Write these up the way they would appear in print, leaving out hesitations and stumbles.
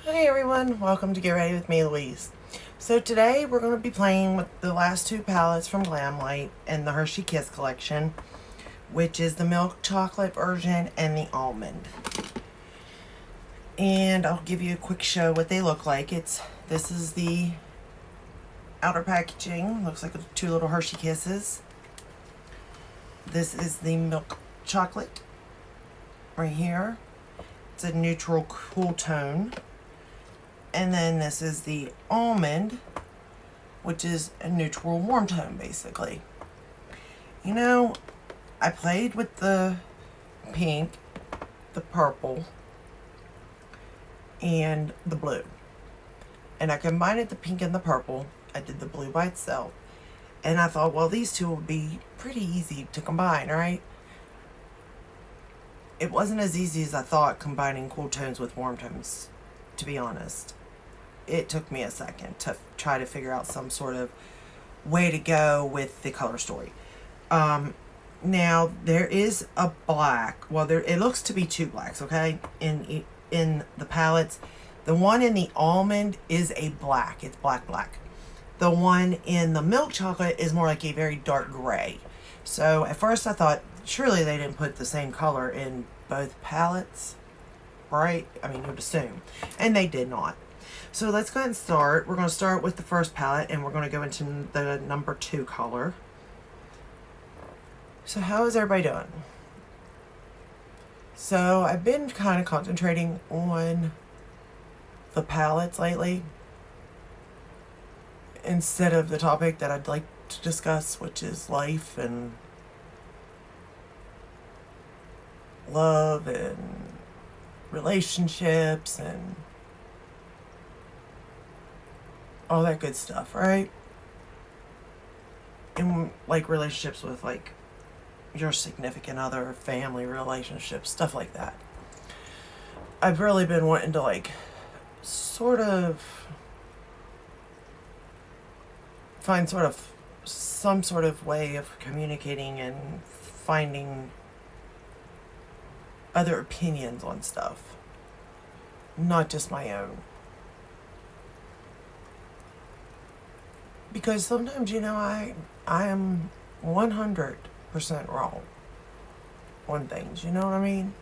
Hi everyone, welcome to Get Ready with me, Louise. So today we're going to be playing with the last two palettes from Glamlite and the Hershey Kiss collection, which is the milk chocolate version and the almond. And I'll give you a quick show what they look like. This is the outer packaging, looks like two little Hershey Kisses. This is the milk chocolate right here. It's a neutral cool tone. And then this is the almond, which is a neutral warm tone, basically. You know, I played with the pink, the purple, and the blue. And I combined the pink and the purple. I did the blue by itself. And I thought, well, these two would be pretty easy to combine, right? It wasn't as easy as I thought combining cool tones with warm tones, to be honest. It took me a second to try to figure out some sort of way to go with the color story. Now there is a black. Well, it looks to be two blacks. Okay, in the palettes, the one in the almond is a black. It's black. The one in the milk chocolate is more like a very dark gray. So at first I thought surely they didn't put the same color in both palettes, right? I mean, you would assume, and they did not. So let's go ahead and start. We're going to start with the first palette and we're going to go into the number 2 color. So how is everybody doing? So I've been kind of concentrating on the palettes lately instead of the topic that I'd like to discuss, which is life and love and relationships and all that good stuff, right? And like relationships with like your significant other, family relationships, stuff like that. I've really been wanting to like sort of find some sort of way of communicating and finding other opinions on stuff, not just my own. Because sometimes, I am 100% wrong on things, you know what I mean?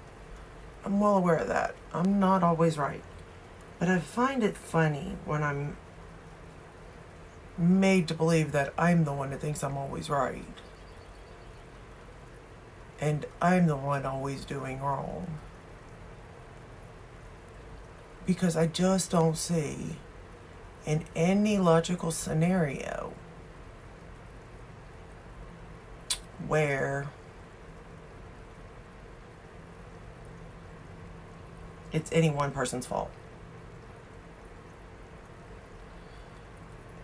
I'm well aware of that. I'm not always right. But I find it funny when I'm made to believe that I'm the one that thinks I'm always right. And I'm the one always doing wrong. Because I just don't see in any logical scenario where it's any one person's fault.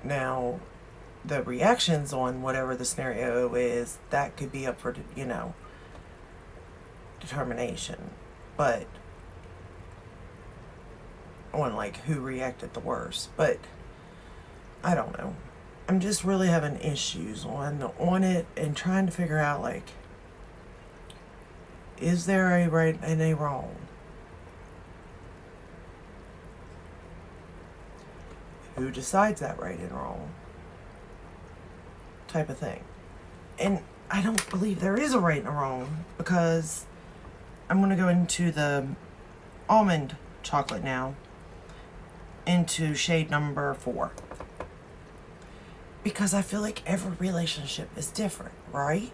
Now, the reactions on whatever the scenario is, that could be up for, determination. But on like who reacted the worst. But I don't know. I'm just really having issues on it and trying to figure out like, is there a right and a wrong? Who decides that right and wrong? Type of thing. And I don't believe there is a right and a wrong, because I'm going to go into the almond chocolate now, into shade number 4. Because I feel like every relationship is different, right?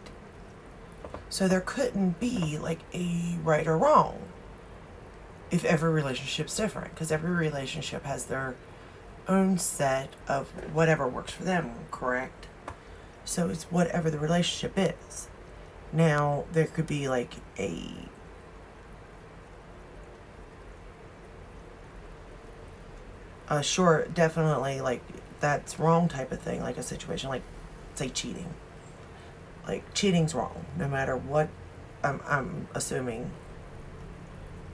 So there couldn't be like a right or wrong if every relationship's different, because every relationship has their own set of whatever works for them, correct? So it's whatever the relationship is. Now, there could be like a sure, definitely like that's wrong type of thing, like a situation like, say, cheating. Like, cheating's wrong, no matter what I'm assuming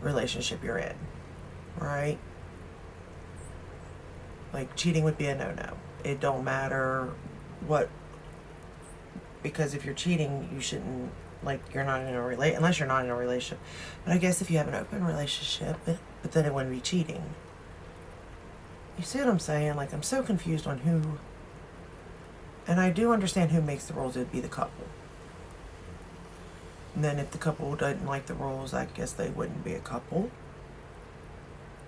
relationship you're in, right? Like, cheating would be a no-no. It don't matter what, because if you're cheating, you shouldn't, like, you're not in a unless you're not in a relationship. But I guess if you have an open relationship, but then it wouldn't be cheating. You see what I'm saying? Like, I'm so confused on who, and I do understand who makes the rules. It'd be the couple. And then if the couple doesn't like the rules, I guess they wouldn't be a couple.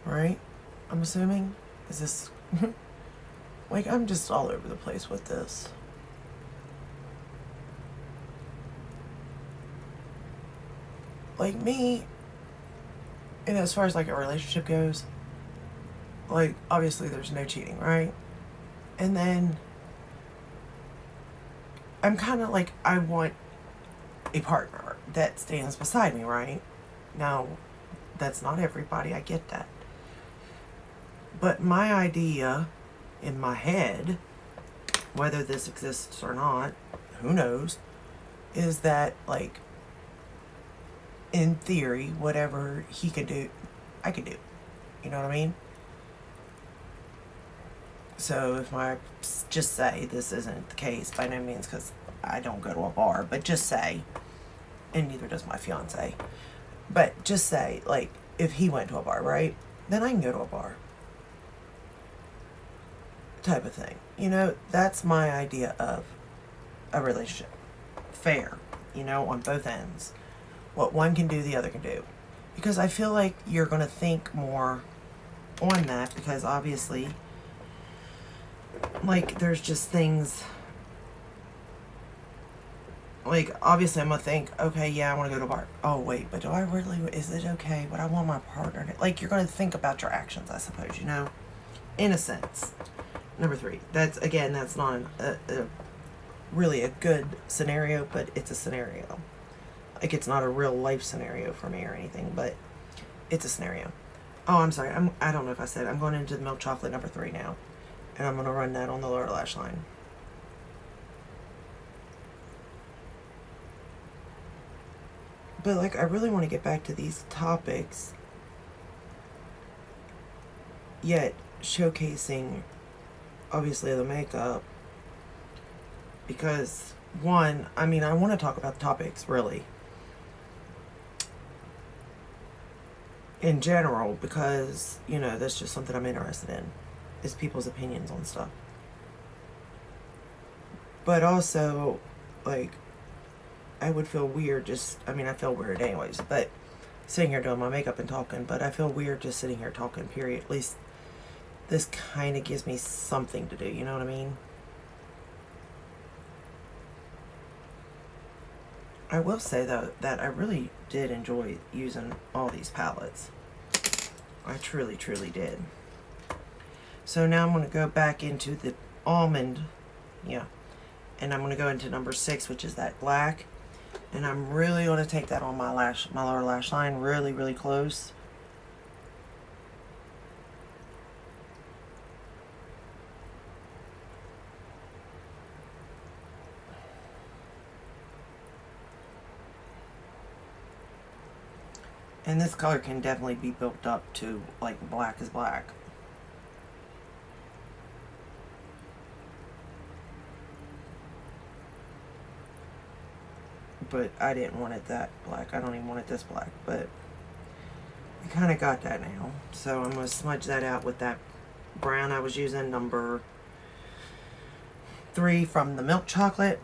Right? I'm assuming. Is this... like, I'm just all over the place with this. Like, me, and as far as, like, a relationship goes, like, obviously there's no cheating, right? And then I'm kind of like, I want a partner that stands beside me, right? Now, that's not everybody, I get that. But my idea in my head, whether this exists or not, who knows, is that, like, in theory, whatever he could do, I could do. You know what I mean? So if I just say this isn't the case, by no means, because I don't go to a bar, but just say, and neither does my fiance, but just say, like, if he went to a bar, right, then I can go to a bar. Type of thing. You know, that's my idea of a relationship. Fair, you know, on both ends. What one can do, the other can do. Because I feel like you're going to think more on that, because obviously, like, there's just things, like, obviously I'm going to think, okay, yeah, I want to go to a bar. Oh, wait, but do I really, is it okay? But I want my partner to, like, you're going to think about your actions, I suppose, you know, in a sense. Number 3, that's, again, that's not really a good scenario, but it's a scenario. Like, it's not a real life scenario for me or anything, but it's a scenario. Oh, I'm sorry, I don't know if I said, I'm going into the milk chocolate number 3 now. And I'm going to run that on the lower lash line. But, like, I really want to get back to these topics, yet showcasing, obviously, the makeup. Because, one, I mean, I want to talk about the topics, really, in general, because, you know, that's just something I'm interested in, is people's opinions on stuff. But also, like, I would feel weird just, I mean, I feel weird anyways, but sitting here doing my makeup and talking, but I feel weird just sitting here talking, period. At least this kind of gives me something to do, you know what I mean? I will say, though, that I really did enjoy using all these palettes. I truly, truly did. So now I'm going to go back into the almond, yeah, and I'm going to go into number 6, which is that black, and I'm really going to take that on my lower lash line, really, really close. And this color can definitely be built up to, like, black is black. But I didn't want it that black. I don't even want it this black. But I kind of got that now. So I'm going to smudge that out with that brown I was using, number 3 from the milk chocolate.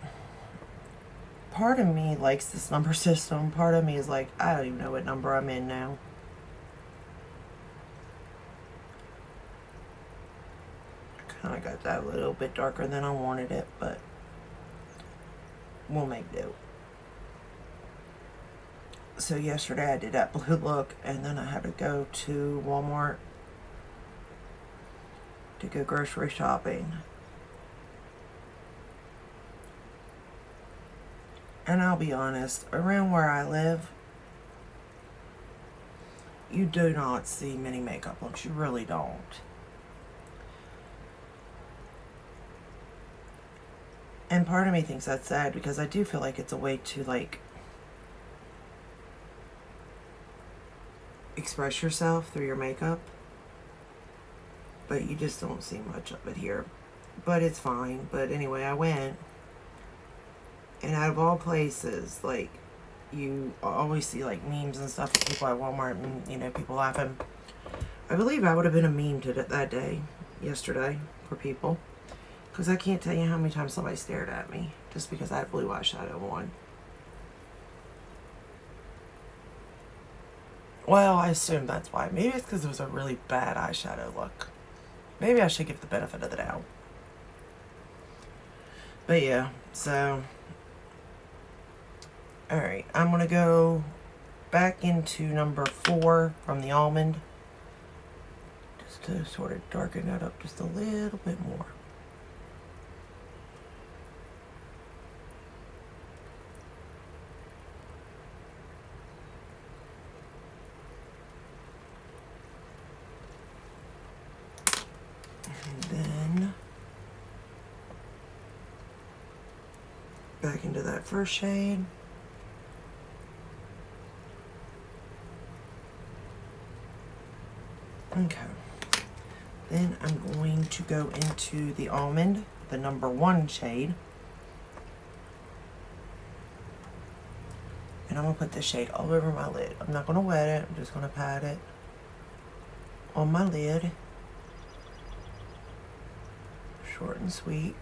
Part of me likes this number system. Part of me is like, I don't even know what number I'm in now. I kind of got that a little bit darker than I wanted it, but we'll make do. So yesterday I did that blue look, and then I had to go to Walmart to go grocery shopping. And I'll be honest, around where I live, you do not see many makeup looks. You really don't. And part of me thinks that's sad, because I do feel like it's a way to, like, express yourself through your makeup. But you just don't see much of it here. But it's fine. But anyway, I went. And out of all places, like, you always see, like, memes and stuff of people at Walmart and, you know, people laughing. I believe I would have been a meme to that day. yesterday for people. Because I can't tell you how many times somebody stared at me just because I had blue eyeshadow on. Well, I assume that's why. Maybe it's because it was a really bad eyeshadow look. Maybe I should give the benefit of the doubt. But yeah, so... Alright, I'm going to go back into number 4 from the Almond. Just to sort of darken that up just a little bit more. Back into that first shade. Okay. Then I'm going to go into the Almond, the number 1 shade. And I'm going to put this shade all over my lid. I'm not going to wet it. I'm just going to pat it on my lid. Short and sweet.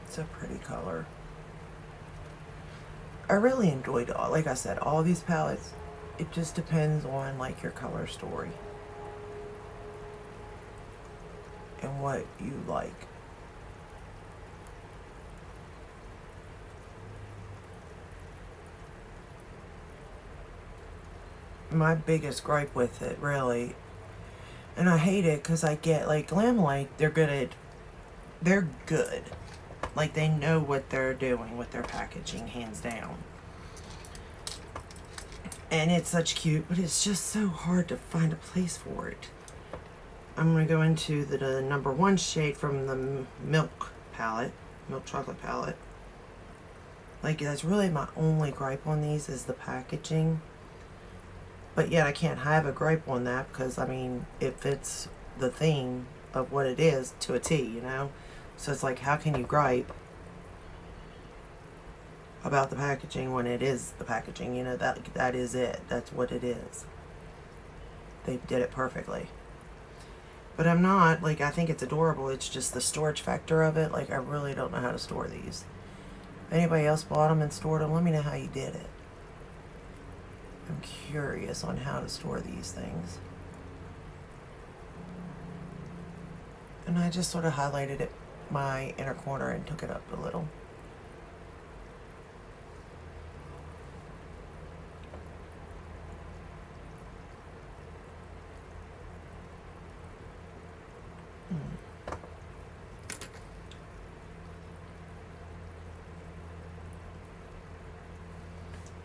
It's a pretty color. I really enjoyed it. Like I said, all these palettes, it just depends on like your color story and what you like. My biggest gripe with it, really, and I hate it because I get like Glamlite, they're good. Like, they know what they're doing with their packaging, hands down. And it's such cute, but it's just so hard to find a place for it. I'm going to go into the number 1 shade from the Milk Chocolate palette. Like, that's really my only gripe on these is the packaging. But yet I can't have a gripe on that because, I mean, it fits the theme of what it is to a T, you know? So it's like, how can you gripe about the packaging when it is the packaging? You know, that is it. That's what it is. They did it perfectly. But I'm not, like, I think it's adorable. It's just the storage factor of it. Like, I really don't know how to store these. If anybody else bought them and stored them, let me know how you did it. I'm curious on how to store these things. And I just sort of highlighted it, my inner corner, and took it up a little.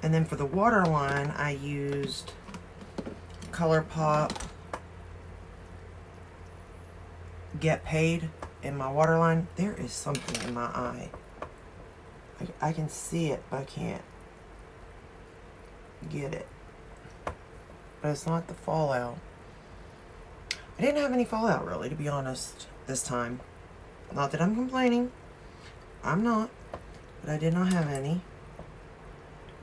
And then for the waterline, I used ColourPop Get Paid in my waterline. There is something in my eye. I can see it, but I can't get it. But it's not the fallout. I didn't have any fallout, really, to be honest, this time. Not that I'm complaining. I'm not. But I did not have any.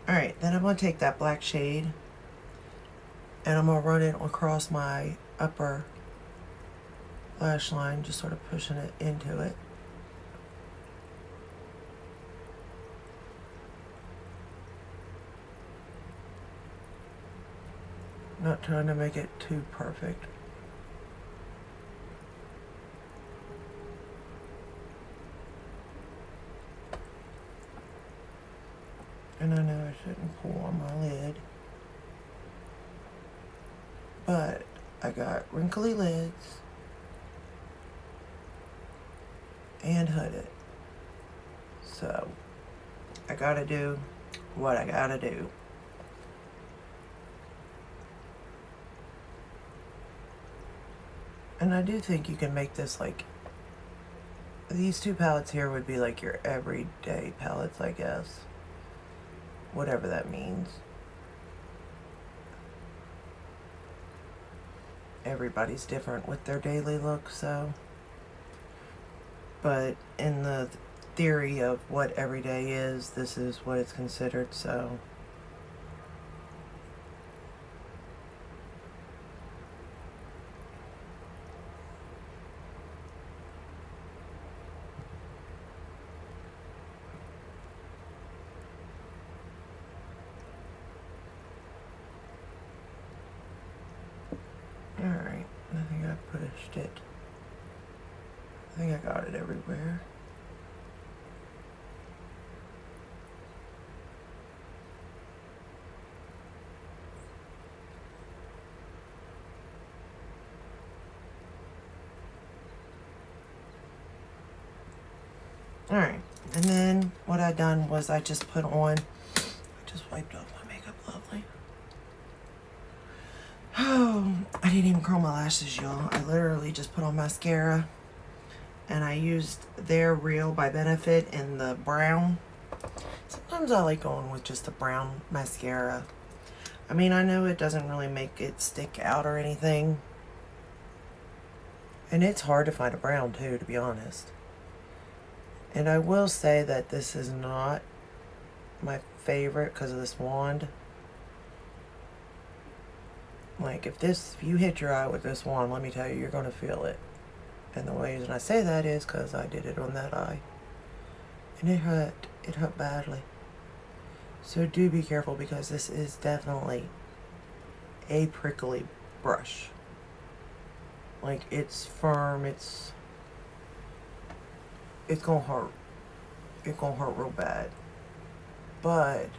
Alright, then I'm going to take that black shade and I'm going to run it across my upper lash line, just sort of pushing it into it. Not trying to make it too perfect. And I know I shouldn't pull on my lid, but I got wrinkly lids and hooded. So I gotta do what I gotta do. And I do think you can make this like, these two palettes here would be like your everyday palettes, I guess. whatever that means. Everybody's different with their daily look, so. But in the theory of what everyday is, this is what it's considered, so. Alright, I think I pushed it. I think I got it everywhere. Alright, and then what I done was I just put on, I just wiped off my makeup lovely. Oh, I didn't even curl my lashes, y'all. I literally just put on mascara, and I used their Real by Benefit in the brown. Sometimes I like going with just a brown mascara. I mean, I know it doesn't really make it stick out or anything. And it's hard to find a brown too, to be honest. And I will say that this is not my favorite because of this wand. Like, if you hit your eye with this wand, let me tell you, you're going to feel it. And the reason I say that is because I did it on that eye. And it hurt. It hurt badly. So do be careful, because this is definitely a prickly brush. Like, it's firm. It's going to hurt. It's going to hurt real bad. But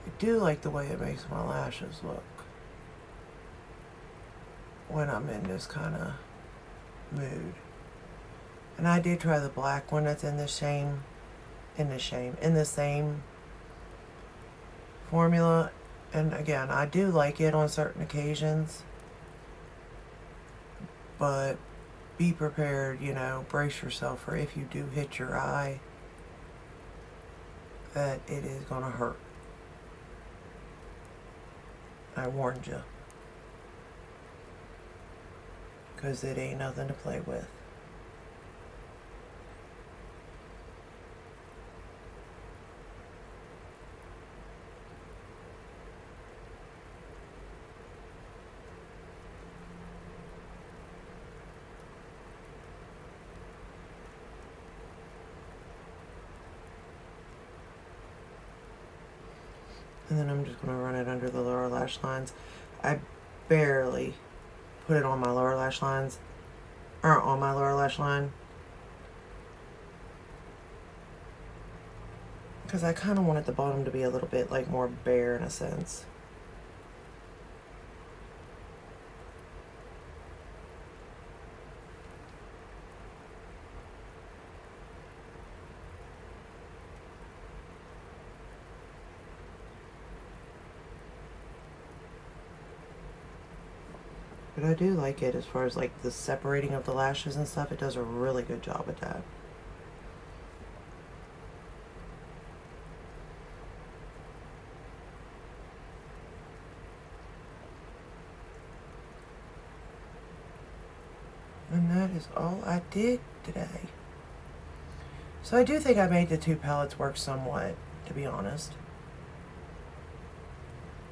I do like the way it makes my lashes look when I'm in this kind of mood. And I did try the black one that's in the same formula. And again, I do like it on certain occasions. But be prepared, brace yourself for if you do hit your eye, that it is going to hurt. I warned you. Because it ain't nothing to play with. And then I'm just going to run it under the lower lash lines. I barely put it on my lower lash lines, or on my lower lash line, because I kind of wanted the bottom to be a little bit like more bare in a sense. But I do like it as far as like the separating of the lashes and stuff. It does a really good job at that. And that is all I did today. So I do think I made the two palettes work somewhat, to be honest.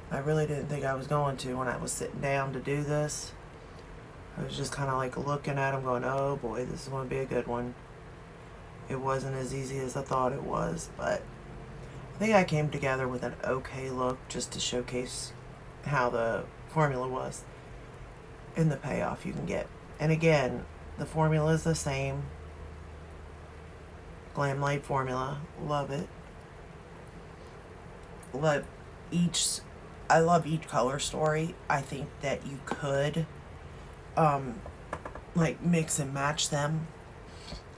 I really didn't think I was going to when I was sitting down to do this. I was just kind of like looking at them going, oh boy, this is going to be a good one. It wasn't as easy as I thought it was, but I think I came together with an okay look just to showcase how the formula was and the payoff you can get. And again, the formula is the same. Glamlite formula. Love it. I love each color story. I think that you could like mix and match them,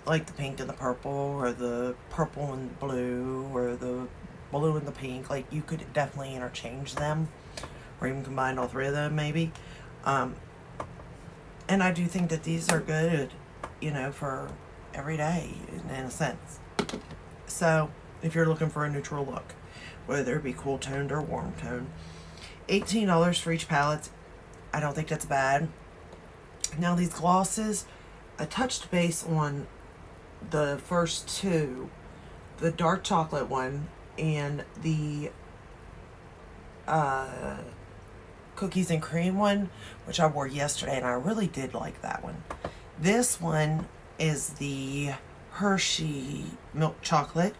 like the pink and the purple, or the purple and the blue, or the blue and the pink. Like, you could definitely interchange them, or even combine all three of them maybe. And I do think that these are good, for every day in a sense. So if you're looking for a neutral look, whether it be cool toned or warm toned. $18 for each palette. I don't think that's bad. Now these glosses, I touched base on the first two, the dark chocolate one and the cookies and cream one, which I wore yesterday, and I really did like that one. This one is the Hershey Milk Chocolate,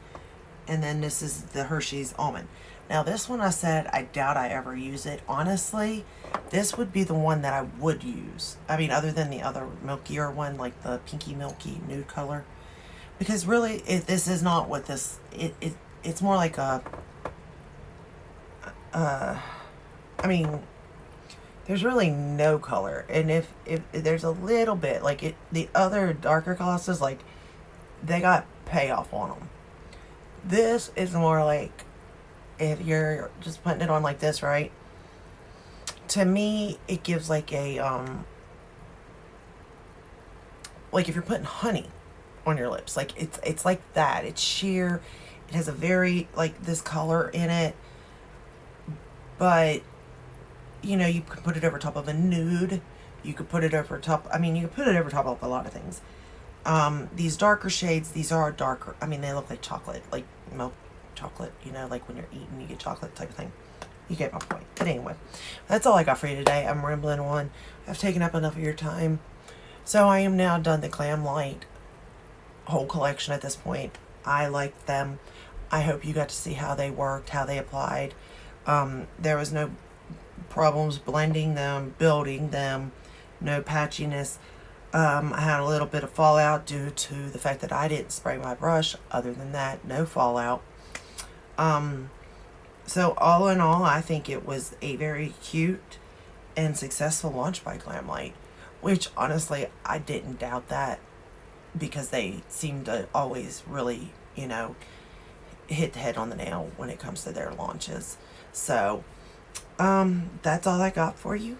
and then this is the Hershey's Almond. Now this one I said I doubt I ever use it. Honestly, this would be the one that I would use. I mean, other than the other milkier one, like the pinky milky nude color. Because really, this is not what this... It's more like a... I mean, there's really no color. And if there's a little bit, like the other darker glosses, like, they got payoff on them. This is more like, if you're just putting it on like this, right? To me, it gives like a, like if you're putting honey on your lips, like it's like that. It's sheer. It has a very, like, this color in it. But, you know, you could put it over top of a nude. You could put it over top, I mean, you could put it over top of a lot of things. These darker shades, these are darker. I mean, they look like chocolate, like milk chocolate, you know, like when you're eating, you get chocolate type of thing. You get my point. But anyway, that's all I got for you today. I'm rambling on. I've taken up enough of your time. So I am now done the Glamlite whole collection at this point. I liked them. I hope you got to see how they worked, how they applied. There was no problems blending them, building them, no patchiness. I had a little bit of fallout due to the fact that I didn't spray my brush. Other than that, no fallout. So all in all, I think it was a very cute and successful launch by Glamlite, which honestly, I didn't doubt that, because they seem to always really, you know, hit the head on the nail when it comes to their launches. So, that's all I got for you.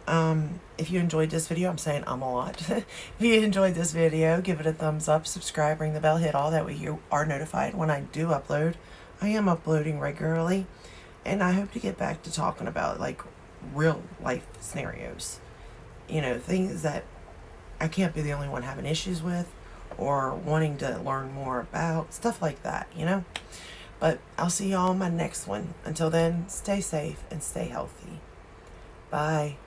If you enjoyed this video, I'm saying a lot. If you enjoyed this video, give it a thumbs up, subscribe, ring the bell, hit all. That way you are notified when I do upload. I am uploading regularly, and I hope to get back to talking about, like, real life scenarios. You know, things that I can't be the only one having issues with or wanting to learn more about, stuff like that, you know. But I'll see y'all on my next one. Until then, stay safe and stay healthy. Bye.